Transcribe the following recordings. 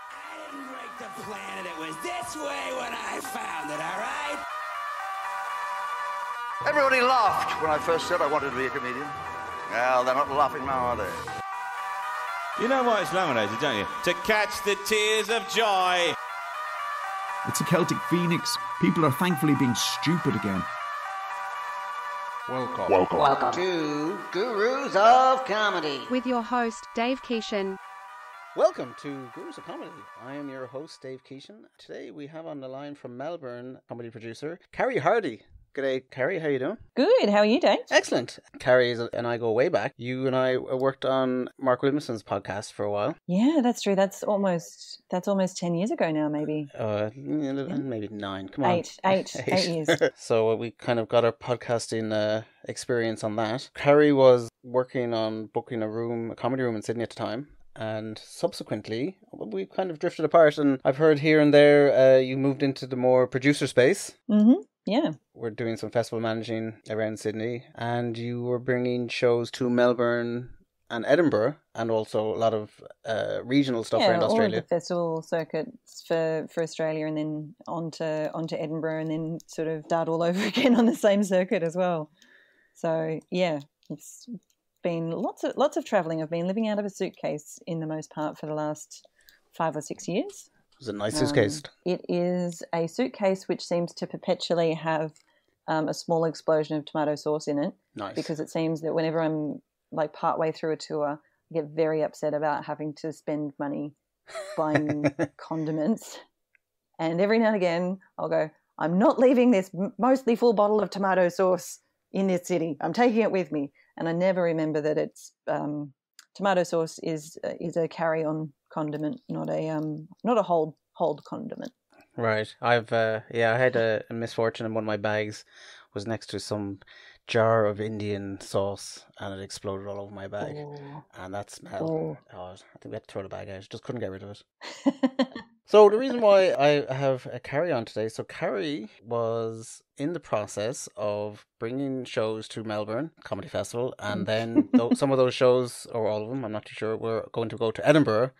I didn't break the planet. It was this way when I found it, all right? Everybody laughed when I first said I wanted to be a comedian. Well, they're not laughing now, are they? You know why it's laminated, don't you? To catch the tears of joy. It's a Celtic phoenix. People are thankfully being stupid again. Welcome to Gurus of Comedy. With your host, Dave Keeshan. Welcome to Gurus of Comedy. I am your host, Dave Keeshan. Today we have on the line from Melbourne comedy producer, Carrie Hardie. G'day, Carrie. How you doing? Good. How are you, Dave? Excellent. Carrie and I go way back. You and I worked on Mark Williamson's podcast for a while. Yeah, that's true. That's almost 10 years ago now, maybe. Maybe 9. Come on. Eight years. So we kind of got our podcasting experience on that. Carrie was working on booking a comedy room in Sydney at the time. And subsequently, we kind of drifted apart. And I've heard here and there you moved into the more producer space. Mm-hmm. Yeah. We're doing some festival managing around Sydney. And you were bringing shows to Melbourne and Edinburgh. And also a lot of regional stuff around Australia. All of the festival circuits for Australia, and then onto Edinburgh, and then sort of start all over again on the same circuit as well. So, yeah, it's been lots of travelling. I've been living out of a suitcase in the most part for the last 5 or 6 years. It was a nice suitcase. It is a suitcase which seems to perpetually have a small explosion of tomato sauce in it. Nice. Because it seems that whenever I'm like partway through a tour, I get very upset about having to spend money buying condiments. And every now and again, I'll go, I'm not leaving this mostly full bottle of tomato sauce in this city. I'm taking it with me. And I never remember that it's tomato sauce is a carry-on condiment, not a hold condiment. Right. I had a misfortune, and one of my bags was next to some jar of Indian sauce, and it exploded all over my bag. Oh. And that smell. Oh, I think we had to throw the bag out. Just couldn't get rid of it. So the reason why I have a Carrie on today, so Carrie was in the process of bringing shows to Melbourne Comedy Festival, and then some of those shows, or all of them, I'm not too sure, were going to go to Edinburgh,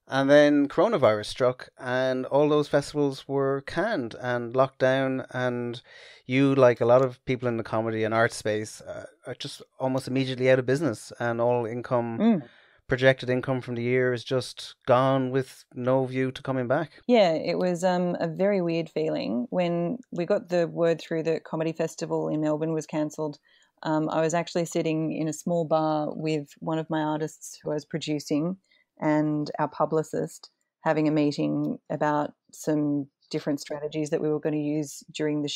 and then coronavirus struck, and all those festivals were canned and locked down, and you, like a lot of people in the comedy and art space, are just almost immediately out of business, and all income... projected income from the year is just gone with no view to coming back. Yeah, it was a very weird feeling. When we got the word through that Comedy Festival in Melbourne was cancelled, I was actually sitting in a small bar with one of my artists who I was producing and our publicist, having a meeting about some different strategies that we were going to use during the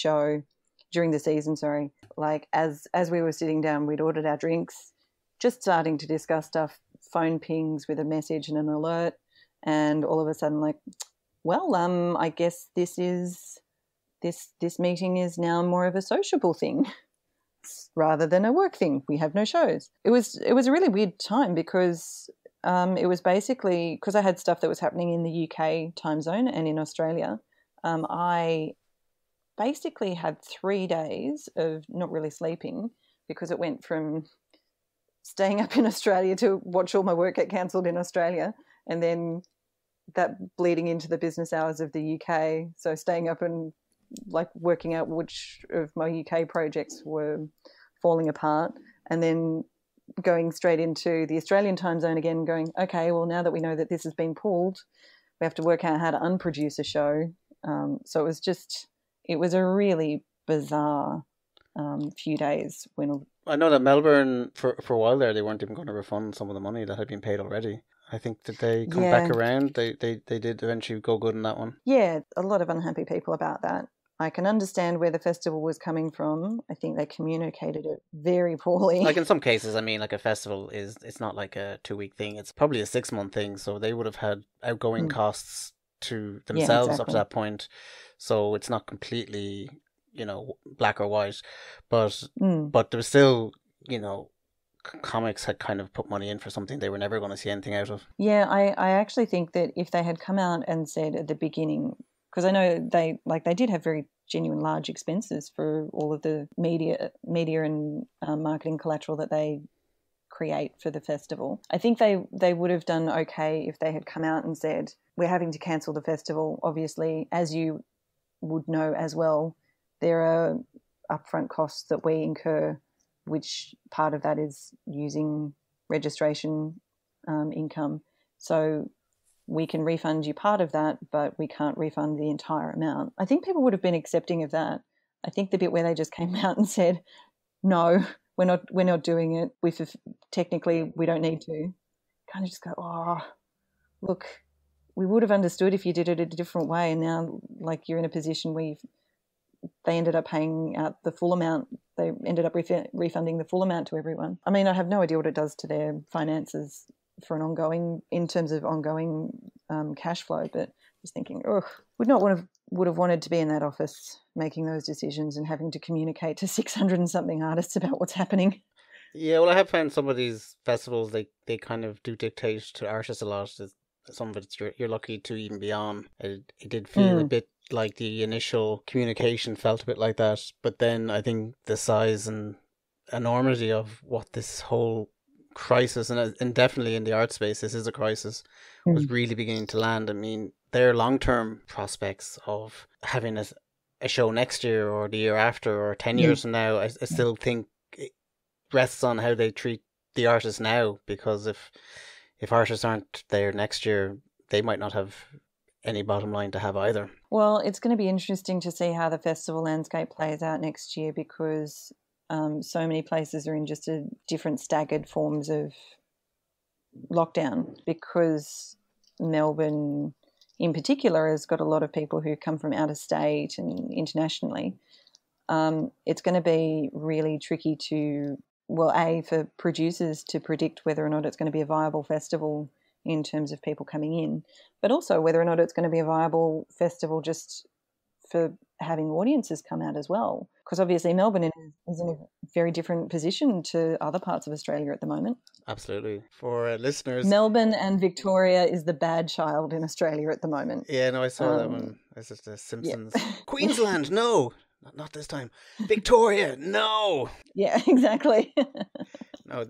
season. Like as we were sitting down, we'd ordered our drinks, just starting to discuss stuff. Phone pings with a message and an alert, and all of a sudden, like, well, I guess this meeting is now more of a sociable thing rather than a work thing. We have no shows. It was a really weird time because it was basically because I had stuff that was happening in the UK time zone and in Australia. I basically had 3 days of not really sleeping because it went from staying up in Australia to watch all my work get cancelled in Australia, and then that bleeding into the business hours of the UK. So staying up and like working out which of my UK projects were falling apart, and then going straight into the Australian time zone again, going, okay, well, now that we know that this has been pulled, we have to work out how to unproduce a show. So it was a really bizarre few days when... I know that Melbourne, for a while there, they weren't even going to refund some of the money that had been paid already. I think that they come back around. They did eventually go good in that one. Yeah, a lot of unhappy people about that. I can understand where the festival was coming from. I think they communicated it very poorly. Like in some cases, I mean, like a festival it's not like a 2-week thing. It's probably a 6-month thing. So they would have had outgoing costs to themselves up to that point. So it's not completely... black or white, but there was still, comics had kind of put money in for something they were never going to see anything out of. Yeah, I actually think that if they had come out and said at the beginning, because I know they did have very genuine large expenses for all of the media and marketing collateral that they create for the festival. I think they would have done okay if they had come out and said, we're having to cancel the festival. Obviously, as you would know as well, there are upfront costs that we incur, which part of that is using registration income. So we can refund you part of that, but we can't refund the entire amount. I think people would have been accepting of that. I think the bit where they just came out and said, no, we're not doing it. Technically, we don't need to. Kind of just go, oh, look, we would have understood if you did it a different way, and now like you're in a position where they ended up paying out the full amount. They ended up refunding the full amount to everyone. I mean, I have no idea what it does to their finances for in terms of ongoing cash flow, but just thinking, would have wanted to be in that office making those decisions and having to communicate to 600 and something artists about what's happening. Yeah, well, I have found some of these festivals, they kind of do dictate to artists a lot. Some of it you're lucky to even be on. It did feel a bit like the initial communication felt a bit like that, but then I think the size and enormity of what this whole crisis, and definitely in the art space, this is a crisis, was really beginning to land. I mean, their long-term prospects of having a show next year or the year after or 10 years from now, I still think it rests on how they treat the artists now, because if artists aren't there next year, they might not have any bottom line to have either. Well, it's going to be interesting to see how the festival landscape plays out next year, because so many places are in just different staggered forms of lockdown, because Melbourne in particular has got a lot of people who come from out of state and internationally. It's going to be really tricky for producers to predict whether or not it's going to be a viable festival in terms of people coming in, but also whether or not it's going to be a viable festival just for having audiences come out as well. Because obviously Melbourne is in a very different position to other parts of Australia at the moment. Absolutely. For listeners, Melbourne and Victoria is the bad child in Australia at the moment. Yeah, no, I saw that one. It's just the Simpsons. Yeah. Queensland, no. Not this time. Victoria, no. Yeah, exactly. No,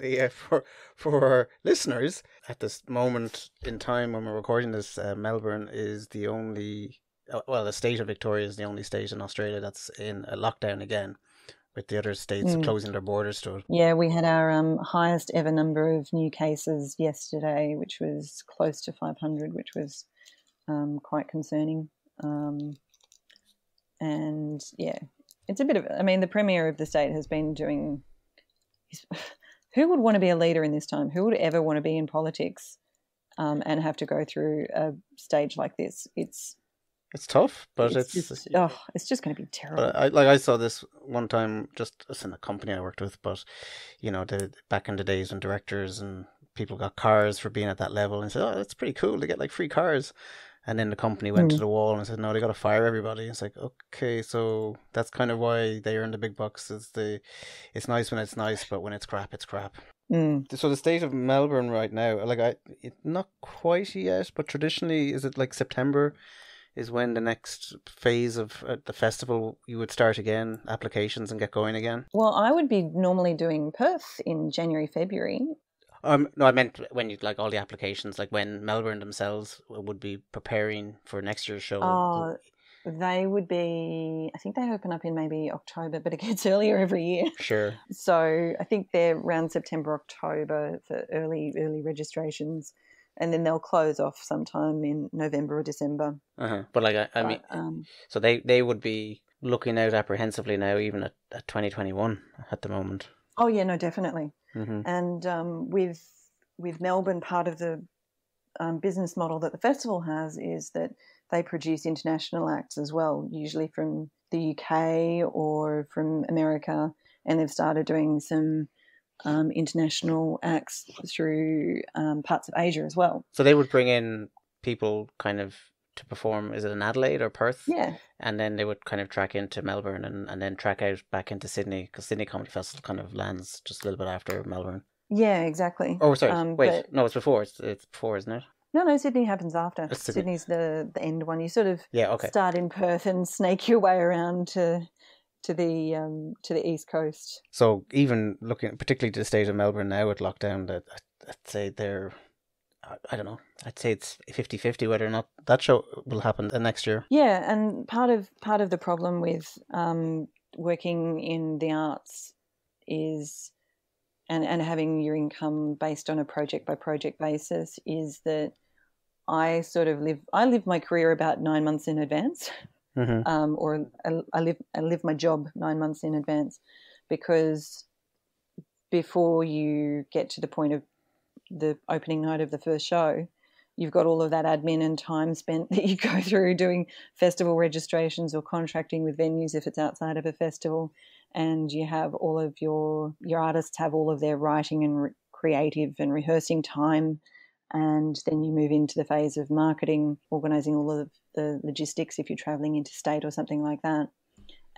for listeners, at this moment in time when we're recording this, Melbourne is the only, the state of Victoria is the only state in Australia that's in a lockdown again, with the other states closing their borders to it. Yeah, we had our highest ever number of new cases yesterday, which was close to 500, which was quite concerning. And yeah, it's a bit of, I mean, the Premier of the state has been doing, who would want to be a leader in this time? Who would ever want to be in politics and have to go through a stage like this? It's tough, but it's just going to be terrible. I saw this one time just in a company I worked with, but back in the days when directors and people got cars for being at that level, and said, oh, that's pretty cool, they get like free cars. And then the company went to the wall and said, no, they got to fire everybody. It's like, okay, so that's kind of why they earn the big bucks. It's nice when it's nice, but when it's crap, it's crap. So the state of Melbourne right now, not quite yet, but traditionally, is it like September is when the next phase of the festival you would start again, applications, and get going again? Well, I would be normally doing Perth in January, February. No, I meant when you all the applications, like when Melbourne themselves would be preparing for next year's show. Oh, they would be, I think they open up in maybe October, but it gets earlier every year. Sure. So I think they're around September, October for early registrations, and then they'll close off sometime in November or December. But I mean, so they would be looking out apprehensively now, even at 2021 at the moment. Oh yeah, no, definitely. And with Melbourne, part of the business model that the festival has is that they produce international acts as well, usually from the UK or from America, and they've started doing some international acts through parts of Asia as well. So they would bring in people kind of to perform, is it in Adelaide or Perth? Yeah. And then they would kind of track into Melbourne and then track out back into Sydney, because Sydney Comedy Festival kind of lands just a little bit after Melbourne. Yeah, exactly. Oh, sorry. No, it's before. It's before, isn't it? No, Sydney happens after. Sydney's the end one. You sort of start in Perth and snake your way around to to the East Coast. So even looking particularly to the state of Melbourne now with lockdown, that I'd say they're, I don't know, I'd say it's 50-50 whether or not that show will happen the next year. Yeah, and part of the problem with working in the arts is, and having your income based on a project by project basis, is that I live my career about 9 months in advance. Mm-hmm. Or I live my job 9 months in advance, because before you get to the point of the opening night of the first show, you've got all of that admin and time spent that you go through doing festival registrations or contracting with venues if it's outside of a festival, and you have all of your artists have all of their writing and creative and rehearsing time. And then you move into the phase of marketing, organising all of the logistics if you're travelling interstate or something like that.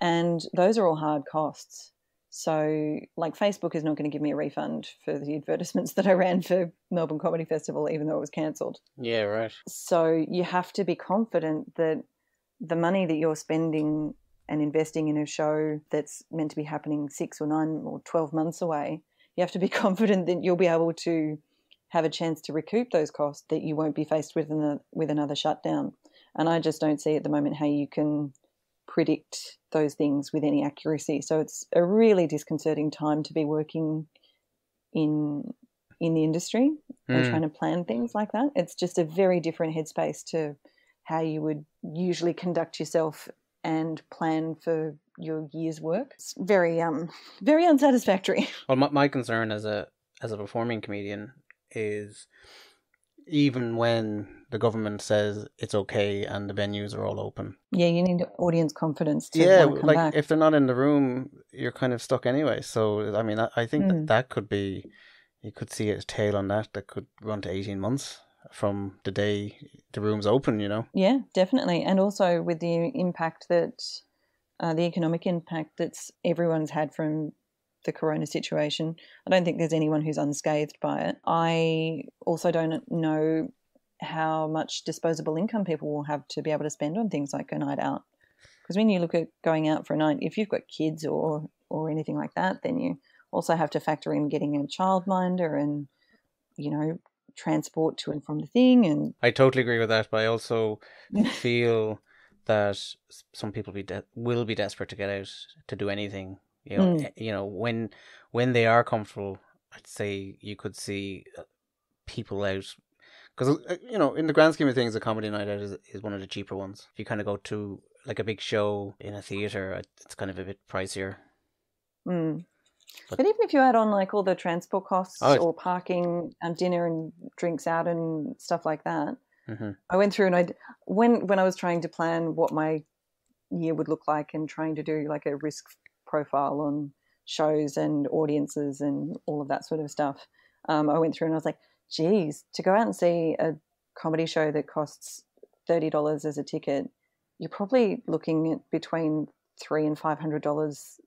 And those are all hard costs. So, like, Facebook is not going to give me a refund for the advertisements that I ran for Melbourne Comedy Festival, even though it was cancelled. Yeah, right. So you have to be confident that the money that you're spending and investing in a show that's meant to be happening 6 or 9 or 12 months away, you have to be confident that you'll be able to have a chance to recoup those costs, that you won't be faced with another shutdown. And I just don't see at the moment how you can predict those things with any accuracy. So it's a really disconcerting time to be working in the industry and trying to plan things like that. It's just a very different headspace to how you would usually conduct yourself and plan for your year's work. It's very very unsatisfactory. Well, my concern as a performing comedian is, even when the government says it's okay and the venues are all open. Yeah, you need audience confidence to want to come like back. if they're not in the room, you're kind of stuck anyway. So, I mean, I think that could be, you could see a tail on that could run to 18 months from the day the room's open, you know? Yeah, definitely. And also with the impact that, the economic impact that's everyone's had from the corona situation. I don't think there's anyone who's unscathed by it. I also don't know how much disposable income people will have to be able to spend on things like a night out. Because when you look at going out for a night, if you've got kids or anything like that, then you also have to factor in getting a childminder and, you know, transport to and from the thing. And I totally agree with that, but I also feel that some people will be desperate to get out to do anything. You know, when they are comfortable, I'd say you could see people out, because you know, in the grand scheme of things, a comedy night out is one of the cheaper ones. If you kind of go to like a big show in a theater, it's kind of a bit pricier. But even if you add on like all the transport costs or parking and dinner and drinks out and stuff like that, I went through and when I was trying to plan what my year would look like and trying to do like a risk profile on shows and audiences and all of that sort of stuff, I went through and I was like, geez, to go out and see a comedy show that costs $30 as a ticket, you're probably looking at between $300 and $500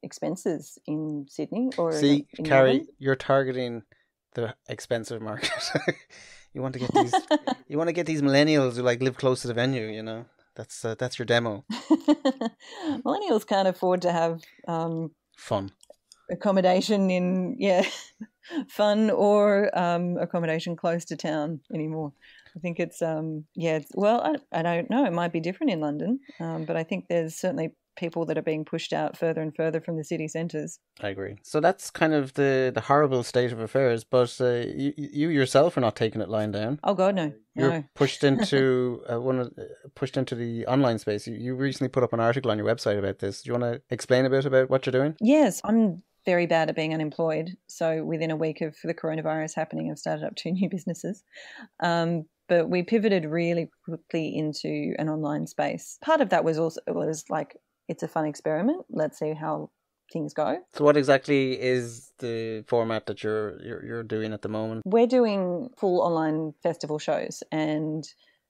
expenses in Sydney or in Carrie, Melbourne. You're targeting the expensive market. You want to get these millennials who like live close to the venue, you know. That's your demo. Millennials can't afford to have fun accommodation in fun or accommodation close to town anymore. I think it's I don't know, it might be different in London, but I think there's certainly people that are being pushed out further and further from the city centres. I agree. So that's kind of the horrible state of affairs, but you yourself are not taking it lying down. Oh God, no. You're pushed into the online space. You recently put up an article on your website about this. Do you want to explain a bit about what you're doing? Yes, I'm very bad at being unemployed. So within a week of the coronavirus happening, I've started up 2 new businesses. But we pivoted really quickly into an online space. Part of that was like, it's a fun experiment. Let's see how things go. So what exactly is the format that you're doing at the moment? We're doing full online festival shows, and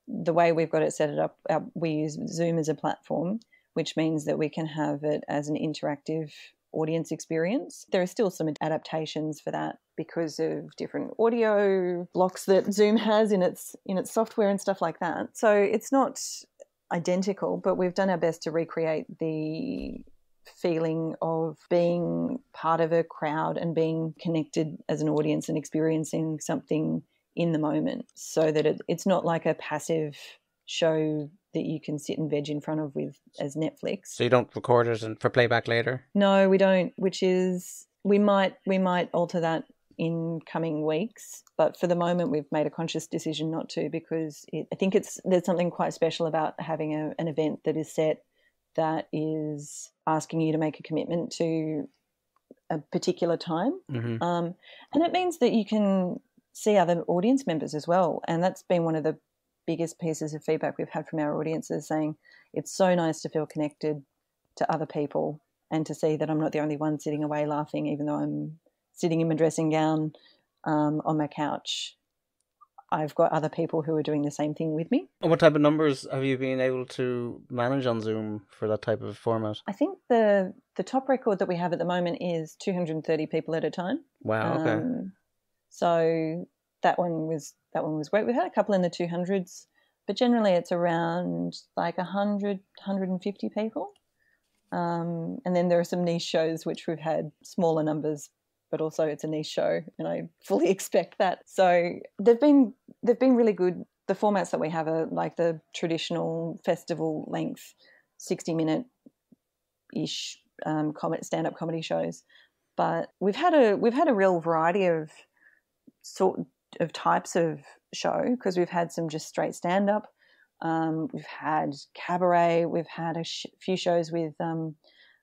the way we've got it set up, we use Zoom as a platform, which means that we can have it as an interactive audience experience. There are still some adaptations for that because of different audio blocks that Zoom has in its software and stuff like that. So it's not identical, but we've done our best to recreate the feeling of being part of a crowd and being connected as an audience and experiencing something in the moment, so that it's not like a passive show that you can sit and veg in front of with as Netflix. So you don't record it and for playback later? No, we don't, which is we might alter that in coming weeks, but for the moment we've made a conscious decision not to, because I think there's something quite special about having an event that is set, that is asking you to make a commitment to a particular time. Mm-hmm. And it means that you can see other audience members as well, and that's been one of the biggest pieces of feedback we've had from our audiences, saying it's so nice to feel connected to other people and to see that I'm not the only one sitting away laughing, even though I'm sitting in my dressing gown on my couch. I've got other people who are doing the same thing with me. And what type of numbers have you been able to manage on Zoom for that type of format? I think the top record that we have at the moment is 230 people at a time. Wow, okay. So that one was great. We've had a couple in the 200s, but generally it's around like 100, 150 people. And then there are some niche shows which we've had smaller numbers, but also it's a niche show, and I fully expect that. So they've been really good. The formats that we have are like the traditional festival length, 60-minute-ish stand-up comedy shows. But we've had a real variety of types of show, because we've had some just straight stand-up. We've had cabaret. We've had a few shows with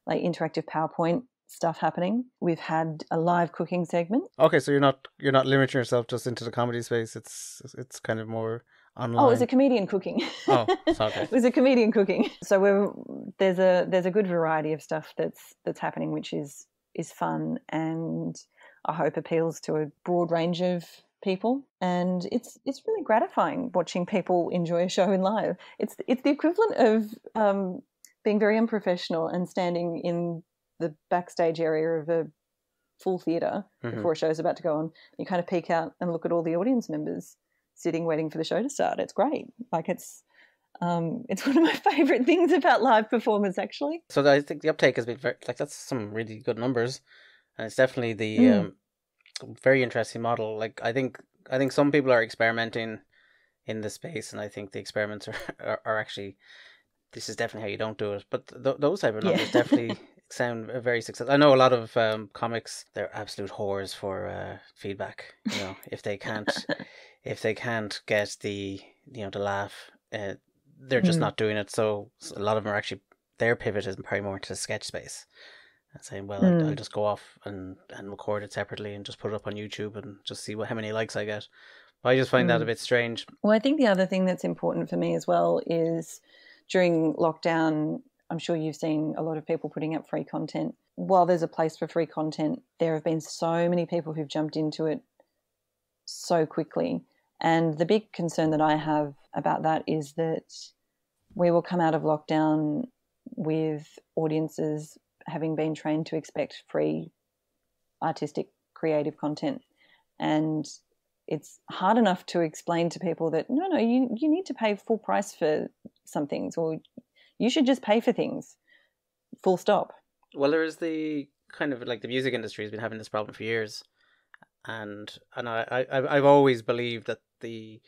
like interactive PowerPoint stuff happening. We've had a live cooking segment. Okay, so you're not limiting yourself just into the comedy space. It's kind of more online. Oh, it was a comedian cooking. Oh, okay. It was a comedian cooking. So there's a good variety of stuff that's happening, which is fun, and I hope appeals to a broad range of people. And it's really gratifying watching people enjoy a show in live. It's the equivalent of being very unprofessional and standing in the backstage area of a full theatre before a show's about to go on. You kind of peek out and look at all the audience members sitting waiting for the show to start. It's great. Like it's one of my favourite things about live performance, actually. So I think the uptake has been that's some really good numbers, and it's definitely the very interesting model. Like I think some people are experimenting in the space, and I think the experiments are actually, this is definitely how you don't do it. But those type of numbers definitely sound very successful. I know a lot of comics, they're absolute whores for feedback. You know, if they can't get the the laugh, they're just not doing it. So a lot of them are actually, their pivot is probably more into the sketch space and saying, well, I'll just go off and record it separately and just put it up on YouTube and just see how many likes I get. But I just find that a bit strange. Well, I think the other thing that's important for me as well is during lockdown, I'm sure you've seen a lot of people putting up free content. While there's a place for free content, there have been so many people who've jumped into it so quickly. And the big concern that I have about that is that we will come out of lockdown with audiences having been trained to expect free artistic creative content. And it's hard enough to explain to people that, no, you need to pay full price for some things, or you should just pay for things, full stop. Well, there is the kind of like the music industry has been having this problem for years. And I've always believed that the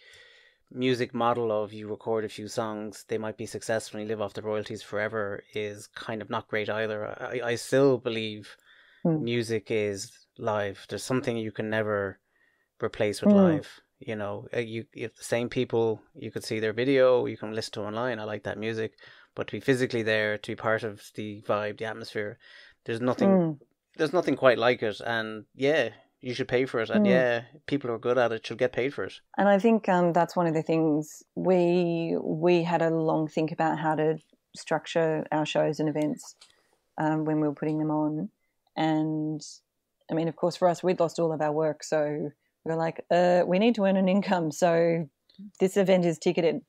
music model of you record a few songs, they might be successful and you live off the royalties forever, is kind of not great either. I still believe music is live. There's something you can never replace with live. You know, you the same people, you could see their video, you can listen to online. I like that music, but to be physically there, to be part of the vibe, the atmosphere, there's nothing quite like it. And yeah, you should pay for it. And yeah, people who are good at it should get paid for it. And I think that's one of the things we had a long think about how to structure our shows and events when we were putting them on. And I mean, of course, for us, we'd lost all of our work, so we were like, we need to earn an income, so this event is ticketed,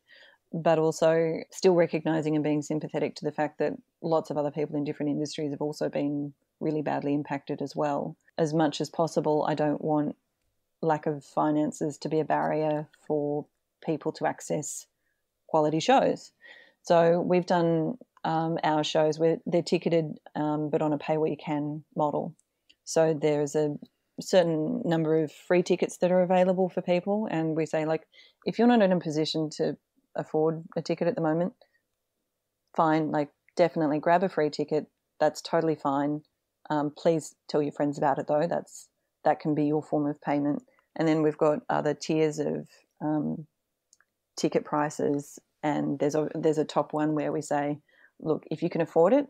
but also still recognising and being sympathetic to the fact that lots of other people in different industries have also been really badly impacted as well. As much as possible, I don't want lack of finances to be a barrier for people to access quality shows. So we've done our shows where they're ticketed but on a pay what you can model. So there's a certain number of free tickets that are available for people, and we say, like, if you're not in a position to afford a ticket at the moment, fine, like definitely grab a free ticket. That's totally fine. Please tell your friends about it though. That can be your form of payment. And then we've got other tiers of ticket prices, and there's a top one where we say, look, if you can afford it,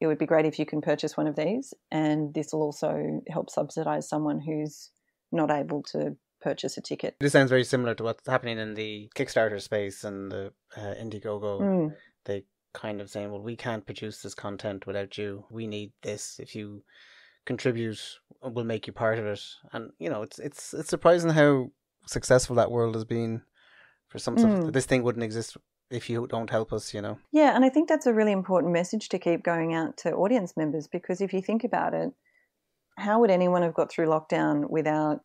it would be great if you can purchase one of these, and this will also help subsidise someone who's not able to purchase a ticket. This sounds very similar to what's happening in the Kickstarter space and the Indiegogo. They kind of saying, well, we can't produce this content without you. We need this. If you contribute, we'll make you part of it. And, you know, it's surprising how successful that world has been for some stuff. This thing wouldn't exist if you don't help us, you know. Yeah, and I think that's a really important message to keep going out to audience members, because if you think about it, how would anyone have got through lockdown without,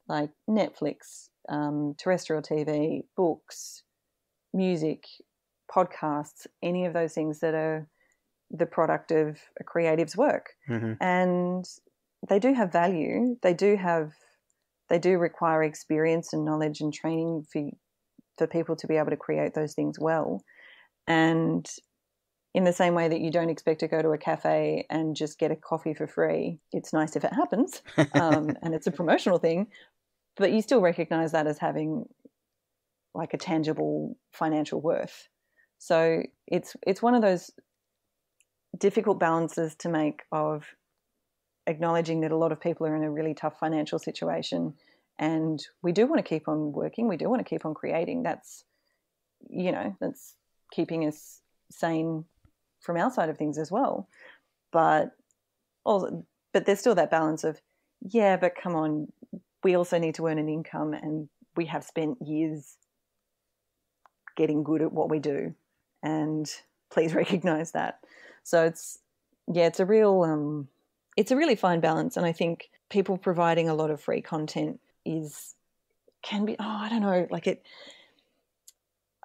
like, Netflix, terrestrial TV, books, music, podcasts, any of those things that are the product of a creative's work? And they do have value. They do require experience and knowledge and training for people to be able to create those things well. And in the same way that you don't expect to go to a cafe and just get a coffee for free, it's nice if it happens, and it's a promotional thing, but you still recognize that as having like a tangible financial worth. So it's one of those difficult balances to make of acknowledging that a lot of people are in a really tough financial situation, and we do want to keep on working. We do want to keep on creating. That's keeping us sane from our side of things as well. But there's still that balance of, yeah, but come on, we also need to earn an income, and we have spent years getting good at what we do, and please recognize that. So it's a really fine balance, and I think people providing a lot of free content can be I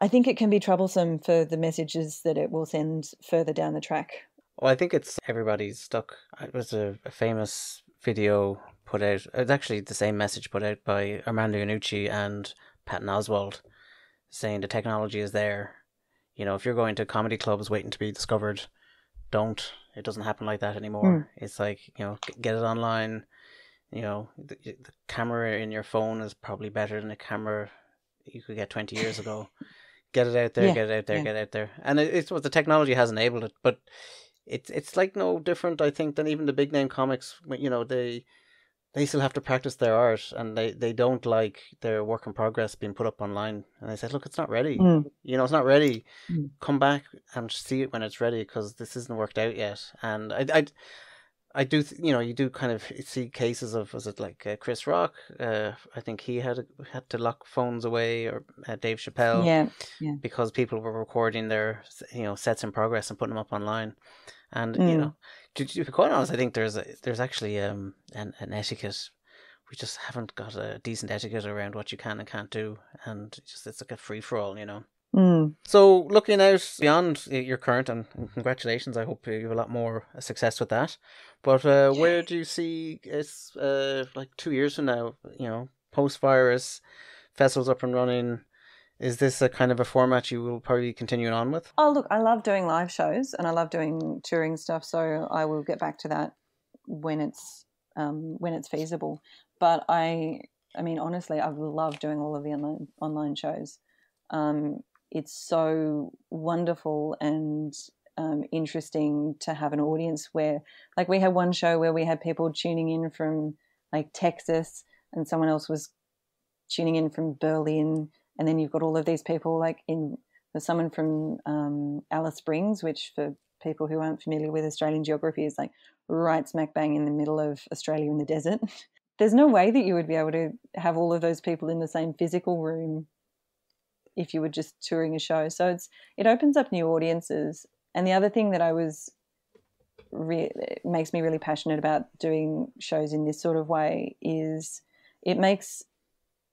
think it can be troublesome for the messages that it will send further down the track. Well, I think everybody's stuck. It was a famous video put out. It's actually the same message put out by Armando Iannucci and Patton Oswalt, saying the technology is there. You know, if you're going to comedy clubs waiting to be discovered, don't. It doesn't happen like that anymore. It's like, you know, get it online. You know, the camera in your phone is probably better than a camera you could get 20 years ago. Get it out there, get it out there. And it's what the technology has enabled it, but it's like no different, I think, than even the big name comics. You know, they still have to practice their art, and they don't like their work in progress being put up online. And they said, look, it's not ready. You know, it's not ready. Come back and see it when it's ready, because this isn't worked out yet. And I do, you know, you do kind of see cases of, was it like Chris Rock? I think he had to lock phones away, or Dave Chappelle, because people were recording their, you know, sets in progress and putting them up online. And you know, to be quite honest, I think there's actually an etiquette. We just haven't got a decent etiquette around what you can and can't do, and it's like a free for all, you know. So looking out beyond your current, and congratulations, I hope you have a lot more success with that. But where do you see it's like 2 years from now, you know, post-virus, festivals up and running? Is this a kind of a format you will probably continue on with? Oh, look, I love doing live shows, and I love doing touring stuff, so I will get back to that when it's feasible. But I mean, honestly, I've loved doing all of the online shows. It's so wonderful and interesting to have an audience where, like, we had one show where we had people tuning in from like Texas, and someone else was tuning in from Berlin, and then you've got all of these people like there's someone from Alice Springs, which for people who aren't familiar with Australian geography is like right smack bang in the middle of Australia in the desert. There's no way that you would be able to have all of those people in the same physical room if you were just touring a show. So it opens up new audiences. And the other thing that makes me really passionate about doing shows in this sort of way is it makes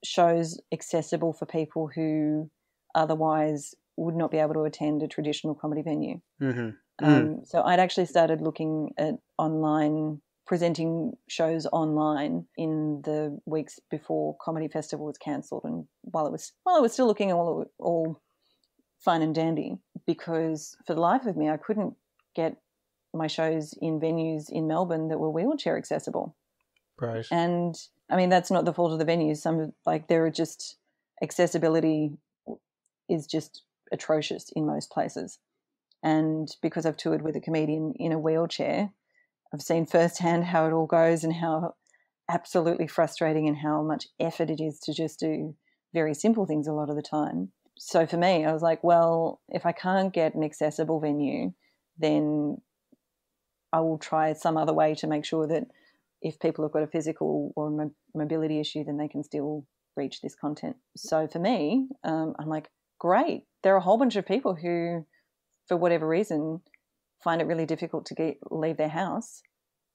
shows accessible for people who otherwise would not be able to attend a traditional comedy venue. Mm-hmm. So I'd actually started looking at online, presenting shows online in the weeks before Comedy Festival was cancelled, and while it was still looking all fine and dandy, because for the life of me I couldn't get my shows in venues in Melbourne that were wheelchair accessible. Right. And I mean, that's not the fault of the venues. There are just, accessibility is just atrocious in most places. And because I've toured with a comedian in a wheelchair, I've seen firsthand how it all goes and how absolutely frustrating and how much effort it is to just do very simple things a lot of the time. So for me, I was like, well, if I can't get an accessible venue, then I will try some other way to make sure that if people have got a physical or mobility issue, then they can still reach this content. So for me, I'm like, great. There are a whole bunch of people who, for whatever reason, find it really difficult to leave their house,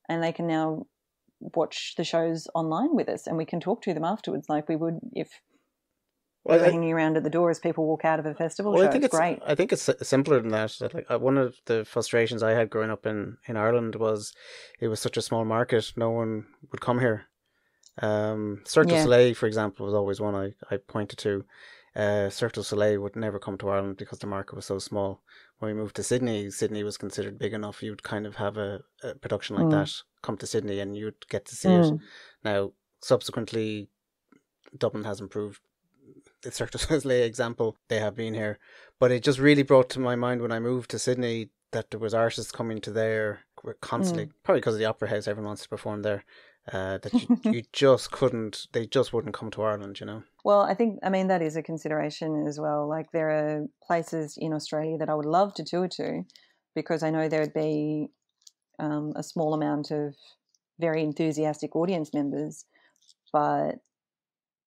and they can now watch the shows online with us, and we can talk to them afterwards like we would if we were hanging around at the door as people walk out of a festival show. It's great. I think it's simpler than that. Like, one of the frustrations I had growing up in Ireland was it was such a small market, no one would come here. Cirque du Soleil, for example, was always one I pointed to. Cirque du Soleil would never come to Ireland because the market was so small. When we moved to Sydney was considered big enough. You'd kind of have a production like that come to Sydney and you'd get to see it. Now, subsequently, Dublin has improved. The Cirque du Soleil example, they have been here. But it just really brought to my mind when I moved to Sydney that there was artists coming to there constantly, probably because of the Opera House, everyone wants to perform there. That you just couldn't, they just wouldn't come to Ireland, you know. Well, I mean, that is a consideration as well. Like, there are places in Australia that I would love to tour to, because I know there would be a small amount of very enthusiastic audience members, but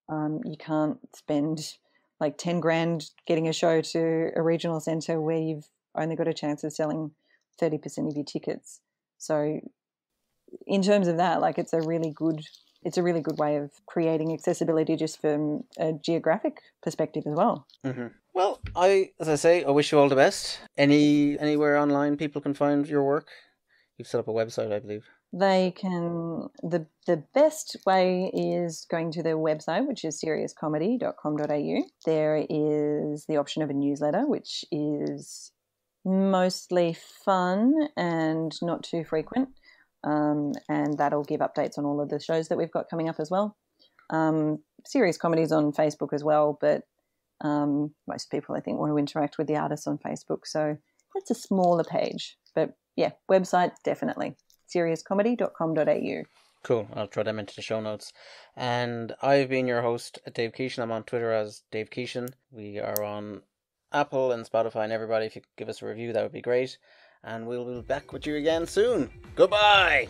you can't spend like 10 grand getting a show to a regional centre where you've only got a chance of selling 30% of your tickets. So in terms of that, like, it's a really good way of creating accessibility just from a geographic perspective as well. Mm-hmm. Well, as I say, I wish you all the best. Anywhere online people can find your work? You've set up a website, I believe. They can, the best way is going to their website, which is seriouscomedy.com.au. There is the option of a newsletter, which is mostly fun and not too frequent. And that'll give updates on all of the shows that we've got coming up as well. Serious Comedy's on Facebook as well, but most people, I think, want to interact with the artists on Facebook. So that's a smaller page. But yeah, website, definitely. seriouscomedy.com.au. Cool. I'll throw them into the show notes. And I've been your host, Dave Keeshan. I'm on Twitter as Dave Keeshan. We are on Apple and Spotify, and everybody, if you could give us a review, that would be great. And we'll be back with you again soon. Goodbye.